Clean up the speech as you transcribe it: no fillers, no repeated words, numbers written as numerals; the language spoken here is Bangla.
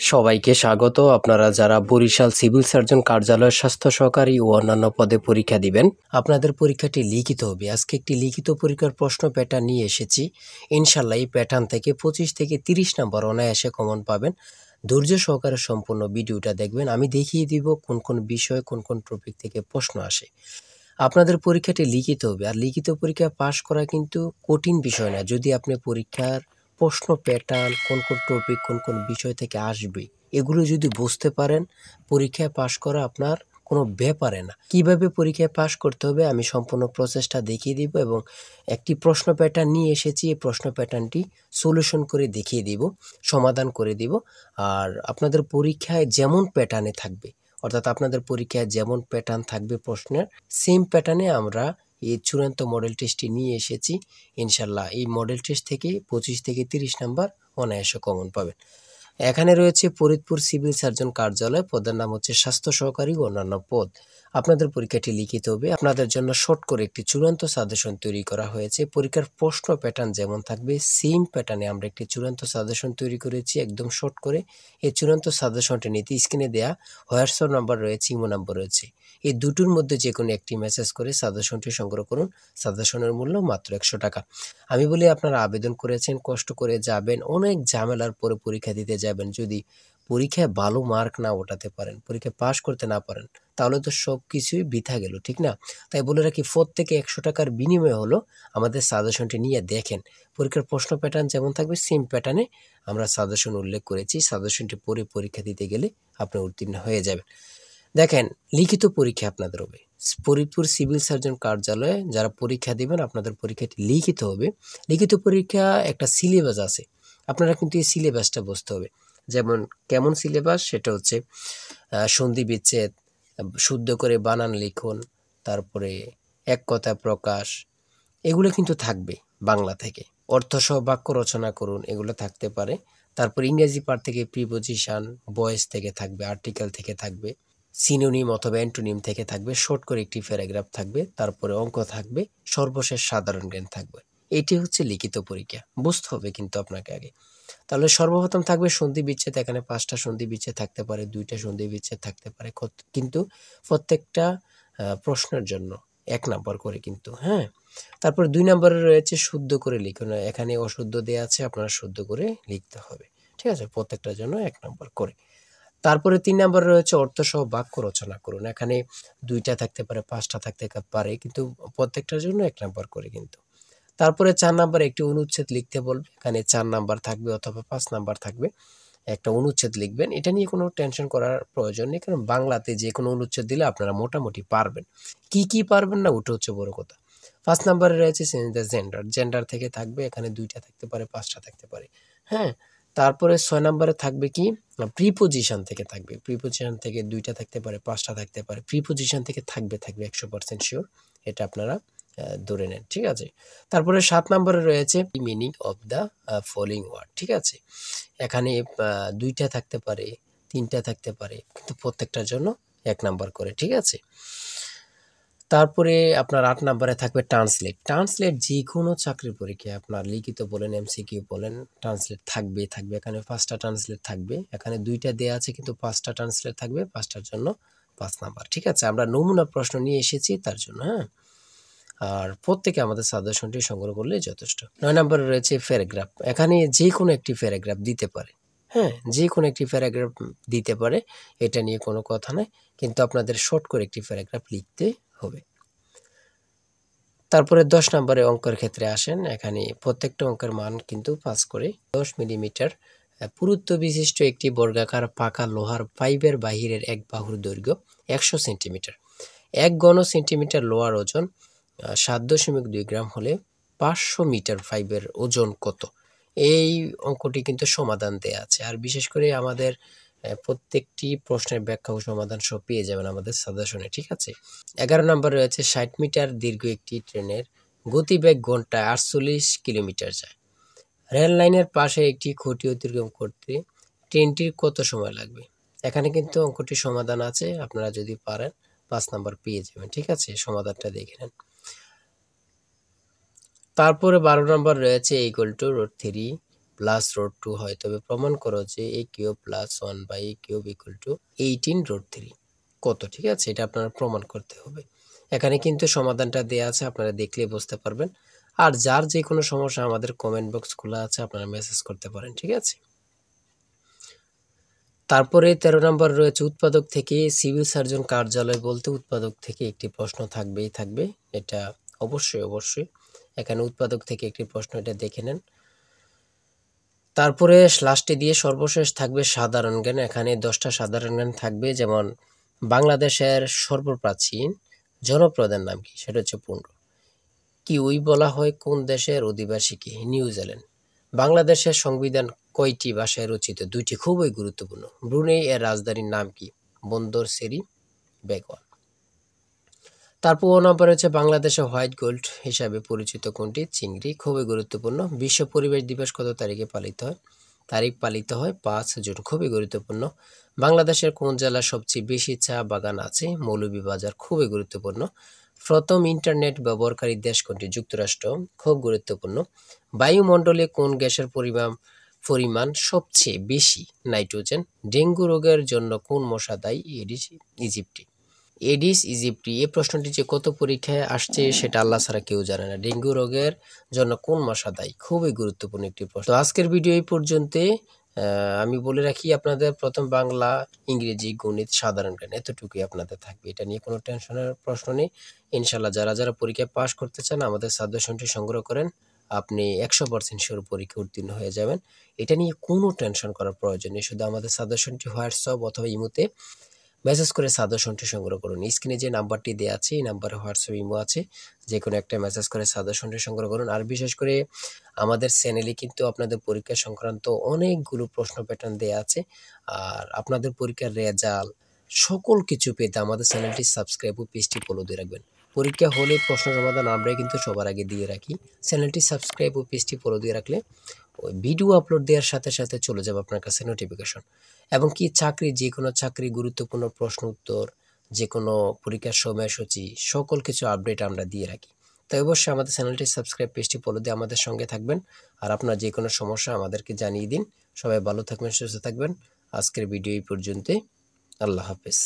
সবাইকে স্বাগত। আপনারা যারা বরিশাল সিভিল সার্জন কার্যালয়ের স্বাস্থ্য সহকারী ও অন্যান্য পদে পরীক্ষা দিবেন, আপনাদের পরীক্ষাটি লিখিত হবে। আজকে একটি লিখিত পরীক্ষার প্রশ্ন প্যাটার্ন নিয়ে এসেছি। ইনশাল্লাহ এই প্যাটার্ন থেকে 25 থেকে 30 নম্বর অনায়াসে কমন পাবেন। ধৈর্য সহকারে সম্পূর্ণ ভিডিওটা দেখবেন। আমি দেখিয়ে দিব কোন কোন বিষয়, কোন কোন টপিক থেকে প্রশ্ন আসে। আপনাদের পরীক্ষাটি লিখিত হবে, আর লিখিত পরীক্ষা পাশ করা কিন্তু কঠিন বিষয় না। যদি আপনি পরীক্ষার প্রশ্ন প্যাটার্ন, কোন কোন টপিক, কোন কোন বিষয় থেকে আসবে, এগুলো যদি বুঝতে পারেন, পরীক্ষায় পাশ করা আপনার কোনো ব্যাপারে না। কিভাবে পরীক্ষায় পাশ করতে হবে আমি সম্পূর্ণ প্রসেসটা দেখিয়ে দিব, এবং একটি প্রশ্ন প্যাটার্ন নিয়ে এসেছি। এই প্রশ্ন প্যাটার্নটি সলিউশন করে দেখিয়ে দিব, সমাধান করে দিব। আর আপনাদের পরীক্ষায় যেমন প্যাটার্নে থাকবে, অর্থাৎ আপনাদের পরীক্ষায় যেমন প্যাটার্ন থাকবে প্রশ্নের, সেম প্যাটার্নে আমরা এই চূড়ান্ত মডেল টেস্টটি নিয়ে এসেছি। ইনশাল্লাহ এই মডেল টেস্ট থেকে 25 থেকে 30 নাম্বার অনায়াসে কমন পাবেন। এখানে রয়েছে ফরিদপুর সিভিল সার্জন কার্যালয়, পদের নাম হচ্ছে স্বাস্থ্য সহকারী ও অন্যান্য পদ। আপনাদের পরীক্ষাটি লিখিত হবে। আপনাদের জন্য শর্ট করে একটি চূড়ান্ত সাজেশন তৈরি করা হয়েছে। পরীক্ষার প্রশ্ন প্যাটার্ন যেমন থাকবে, সেম প্যাটার্নে আমরা একটি চূড়ান্ত সাজেশন তৈরি করেছি, একদম শর্ট করে। এই চূড়ান্ত সাজেশনটি নিতে স্ক্রিনে দেয়া হোয়াটসঅ্যাপ নাম্বার রয়েছে, ইমো নাম্বার রয়েছে। এই দুটোর মধ্যে যে কোনো একটি মেসেজ করে সাজেশনটি সংগ্রহ করুন। সাজেশনের মূল্য মাত্র 100 টাকা। আমি বলি, আপনারা আবেদন করেছেন, কষ্ট করে যাবেন, অনেক ঝামেলার পরে পরীক্ষা দিতে যাবেন। যদি পরীক্ষায় ভালো মার্ক না ওঠাতে পারেন, পরীক্ষায় পাশ করতে না পারেন, তাহলে তো সব কিছুই বৃথা গেল, ঠিক না? তাই বলে রাখি, প্রত্যেকে 100 টাকার বিনিময়ে হলো আমাদের সাজেশনটি নিয়ে দেখেন। পরীক্ষার প্রশ্ন প্যাটার্ন যেমন থাকবে, সেম প্যাটার্নে আমরা সাজেশন উল্লেখ করেছি। সাজেশনটি পড়ে পরীক্ষা দিতে গেলে আপনি উত্তীর্ণ হয়ে যাবেন। দেখেন, লিখিত পরীক্ষা আপনাদের হবে ফরিদপুর সিভিল সার্জন কার্যালয়ে। যারা পরীক্ষা দিবেন, আপনাদের পরীক্ষাটি লিখিত হবে। লিখিত পরীক্ষা একটা সিলেবাস আছে, আপনারা কিন্তু এই সিলেবাসটা বুঝতে হবে। যেমন কেমন সিলেবাস, সেটা হচ্ছে সন্ধি বিচ্ছেদ, শুদ্ধ করে বানান লিখুন, তারপরে এক কথা প্রকাশ, এগুলো কিন্তু থাকবে বাংলা থেকে। অর্থসহ বাক্য রচনা করুন, এগুলো থাকতে পারে। তারপর ইংরেজি পার্ট থেকে প্রিপোজিশন, ভয়েস থেকে থাকবে, আর্টিকেল থেকে থাকবে, সিনোনিম অথবা অ্যান্টোনিম থেকে থাকবে, শর্ট করে একটি প্যারাগ্রাফ থাকবে, তারপরে অঙ্ক থাকবে, সর্বশেষ সাধারণ জ্ঞান থাকবে। এটি হচ্ছে লিখিত পরীক্ষা, বুঝতে হবে কিন্তু আপনাকে আগে। তাহলে সর্বপ্রথম থাকবে সন্ধি বিচ্ছেদ। এখানে 5টা সন্ধি বিচ্ছেদ থাকতে পারে, 2টা সন্ধি বিচ্ছেদ থাকতে পারে, কিন্তু প্রত্যেকটা প্রশ্নের জন্য 1 নাম্বার করে কিন্তু, হ্যাঁ। তারপর 2 নম্বরে রয়েছে শুদ্ধ করে লিখুন। এখানে অশুদ্ধ দেয়া আছে, আপনারা শুদ্ধ করে লিখতে হবে, ঠিক আছে? প্রত্যেকটার জন্য 1 নাম্বার করে। তারপরে 3 নম্বরে রয়েছে অর্থসহ বাক্য রচনা করুন। এখানে 2টা থাকতে পারে, 5টা থাকতে পারে, কিন্তু প্রত্যেকটার জন্য 1 নাম্বার করে কিন্তু। তারপরে 4 নাম্বারে একটি অনুচ্ছেদ লিখতে বলবে। এখানে 4 নাম্বার থাকবে অথবা 5 নাম্বার থাকবে। একটা অনুচ্ছেদ লিখবেন। এটা নিয়ে কোনো টেনশন করার প্রয়োজন নেই, কারণ বাংলাতে যে কোনো অনুচ্ছেদ দিলে আপনারা মোটামুটি পারবেন। কি পারবেন না, ওটা হচ্ছে বড় কথা। 5 নাম্বারে রয়েছে চেঞ্জ দ্য জেন্ডার। জেন্ডার থেকে থাকবে, এখানে 2টা থাকতে পারে, 5টা থাকতে পারে, হ্যাঁ। তারপরে 6 নাম্বারে থাকবে কি, প্রিপোজিশন থেকে থাকবে। প্রিপোজিশন থেকে 2টা থাকতে পারে, 5টা থাকতে পারে। প্রিপোজিশন থেকে থাকবে 100% শিওর। এটা আপনারা ধরে নেন, ঠিক আছে? তারপরে 7 নম্বরে রয়েছে meaning of the following word, ঠিক আছে? এখানে 2টা থাকতে পারে, 3টা থাকতে পারে, কিন্তু প্রত্যেকটার জন্য 1 নাম্বার করে, ঠিক আছে? তারপরে আপনার 8 নাম্বারে থাকবে ট্রান্সলেট। ট্রান্সলেট যে কোনো চাকরির পরীক্ষায় আপনার লিখিত বলেন, এমসিকিউ বলেন, ট্রান্সলেট থাকবে। এখানে 5টা ট্রান্সলেট থাকবে। এখানে 2টা দেয়া আছে, কিন্তু 5টা ট্রান্সলেট থাকবে, 5টার জন্য 5 নাম্বার, ঠিক আছে? আমরা নমুনা প্রশ্ন নিয়ে এসেছি তার জন্য, হ্যাঁ। আর প্রত্যেকে আমাদের সাজেশনটি সংগ্রহ করলে যথেষ্ট। 9 নম্বরে রয়েছে প্যারাগ্রাফ। এখানে যে কোনো একটি প্যারাগ্রাফ দিতে পারে, হ্যাঁ, যে কোনো একটি প্যারাগ্রাফ দিতে পারে, এটা নিয়ে কোনো কথা নাই, কিন্তু আপনাদের শর্ট করে একটি প্যারাগ্রাফ লিখতে হবে। তারপরে 10 নম্বরে অঙ্কের ক্ষেত্রে আসেন। এখানে প্রত্যেকটা অঙ্কের মান কিন্তু 5 করে। 10 মিলিমিটার পুরুত্ব বিশিষ্ট একটি বর্গাকার পাকা লোহার পাইপের বাহিরের এক বাহুর দৈর্ঘ্য 100 সেন্টিমিটার। 1 ঘন সেন্টিমিটার লোহার ওজন 7.2 গ্রাম হলে 500 মিটার পাইপের ওজন কত? এই অঙ্কটি কিন্তু সমাধান দেয়া আছে। আর বিশেষ করে আমাদের প্রত্যেকটি প্রশ্নের ব্যাখ্যা ও সমাধান সব পেয়ে যাবেন আমাদের সাজেশনে, ঠিক আছে? 11 নম্বরে রয়েছে 60 মিটার দীর্ঘ একটি ট্রেনের গতিবেগ ঘন্টায় 48 কিলোমিটার যায়। রেল লাইনের পাশে একটি খুঁটি অতিক্রম করতে ট্রেনটির কত সময় লাগবে? এখানে কিন্তু অঙ্কটির সমাধান আছে, আপনারা যদি পারেন 5 নাম্বার পেয়ে যাবেন, ঠিক আছে? সমাধানটা দেখে নেন। তারপরে 12 নম্বর রয়েছে = √3 প্লাস রুট 2 হয় তবে প্রমাণ করো যে a cube plus 1 by a cube equal to 18 root 3 কত। ঠিক আছে, এটা আপনারা প্রমাণ করতে হবে। এখানে কিন্তু সমাধানটা দেয়া আছে, আপনারা দেখলে বুঝতে পারবেন। আর যার যে কোনো সমস্যা আমাদের কমেন্ট বক্স খোলা আছে, আপনারা মেসেজ করতে পারেন। ঠিক আছে, তারপরে 13 নম্বর রয়েছে উৎপাদক থেকে সিভিল সার্জন কার্যালয় বলতে উৎপাদক থেকে একটি প্রশ্ন থাকবেই থাকবে। এটা অবশ্যই এখানে উৎপাদক থেকে একটি প্রশ্ন, এটা দেখে নেন। তারপরে লাস্টে দিয়ে সর্বশেষ থাকবে সাধারণ জ্ঞান। এখানে 10টা সাধারণ জ্ঞান থাকবে, যেমন বাংলাদেশের সর্বপ্রাচীন জনপ্রধান নাম কি, সেটা হচ্ছে পুন্ড। কিউই বলা হয় কোন দেশের অধিবাসীকে, নিউজিল্যান্ড। বাংলাদেশের সংবিধান কয়টি ভাষায় রচিত, 2টি, খুবই গুরুত্বপূর্ণ। ব্রুনেই এর রাজধানীর নাম কি, বন্দর সেরি বেগওয়ান। তারপর নম্বর হচ্ছে বাংলাদেশে হোয়াইট গোল্ড হিসাবে পরিচিত কোনটি, চিংড়ি, খুবই গুরুত্বপূর্ণ। বিশ্ব পরিবেশ দিবস কত তারিখে পালিত হয়, তারিখ পালিত হয় 5 জুন, খুবই গুরুত্বপূর্ণ। বাংলাদেশের কোন জেলায় সবচেয়ে বেশি চা বাগান আছে, মৌলভীবাজার, খুবই গুরুত্বপূর্ণ। প্রথম ইন্টারনেট ব্যবহারকারী দেশ কোনটি, যুক্তরাষ্ট্র, খুব গুরুত্বপূর্ণ। বায়ুমণ্ডলে কোন গ্যাসের পরিমাণ সবচেয়ে বেশি, নাইট্রোজেন। ডেঙ্গু রোগের জন্য কোন মশা দায়ী, এডিস ইজিপ্টি। এডিস ইজিপ্টি, এই প্রশ্নটি যে কত পরীক্ষায় আসছে সেটা আল্লাহ ছাড়া কেউ জানে না। ডেঙ্গু রোগের জন্য কোন মশা দায়ী, খুবই গুরুত্বপূর্ণ একটি প্রশ্ন। তো আজকের ভিডিও এই পর্যন্ত। আমি বলে রাখি, আপনাদের প্রথম বাংলা, ইংরেজি, গণিত, সাধারণ জ্ঞান এতটুকুই আপনাদের থাকবে। এটা নিয়ে কোনো টেনশনের প্রশ্ন নেই। ইনশাল্লাহ যারা পরীক্ষায় পাশ করতে চান আমাদের সাজেশনটি সংগ্রহ করেন, আপনি 100% শিওর পরীক্ষা উত্তীর্ণ হয়ে যাবেন। এটা নিয়ে কোনো টেনশন করার প্রয়োজন নেই। শুধু আমাদের সাজেশনটি হোয়াটসঅ্যাপ অথবা ইমোতে মেসেজ করে সাজেশনটি সংগ্রহ করুন। স্ক্রিনে যে নাম্বারটি দেওয়া আছে এই নাম্বারে হোয়াটসঅ্যাপ, ইমো আছে, যে কোনো একটা মেসেজ করে সাজেশনটি সংগ্রহ করুন। আর বিশেষ করে আমাদের চ্যানেলে কিন্তু আপনাদের পরীক্ষা সংক্রান্ত অনেকগুলো প্রশ্ন প্যাটার্ন দেওয়া আছে। আর আপনাদের পরীক্ষার রেজাল্ট সকল কিছু পেতে আমাদের চ্যানেলটি সাবস্ক্রাইব ও পেজটি ফলো দিয়ে রাখবেন। পরীক্ষা হলে প্রশ্ন সমাধান আমরাই কিন্তু সবার আগে দিয়ে রাখি। চ্যানেলটি সাবস্ক্রাইব ও পেজটি ফলো দিয়ে রাখলে ওই ভিডিও আপলোড দেওয়ার সাথে সাথে চলে যাবে আপনার কাছে নোটিফিকেশন। এবং কি চাকরি, যে কোনো চাকরি, গুরুত্বপূর্ণ প্রশ্ন উত্তর, যে কোনো পরীক্ষার সময়সূচি, সকল কিছু আপডেট আমরা দিয়ে রাখি। তাই অবশ্যই আমাদের চ্যানেলটি সাবস্ক্রাইব, পেজটি ফলো দিয়ে আমাদের সঙ্গে থাকবেন। আর আপনার যে কোনো সমস্যা আমাদেরকে জানিয়ে দিন। সবাই ভালো থাকবেন, সুস্থ থাকবেন। আজকের ভিডিও এই পর্যন্তই। আল্লাহ হাফেজ।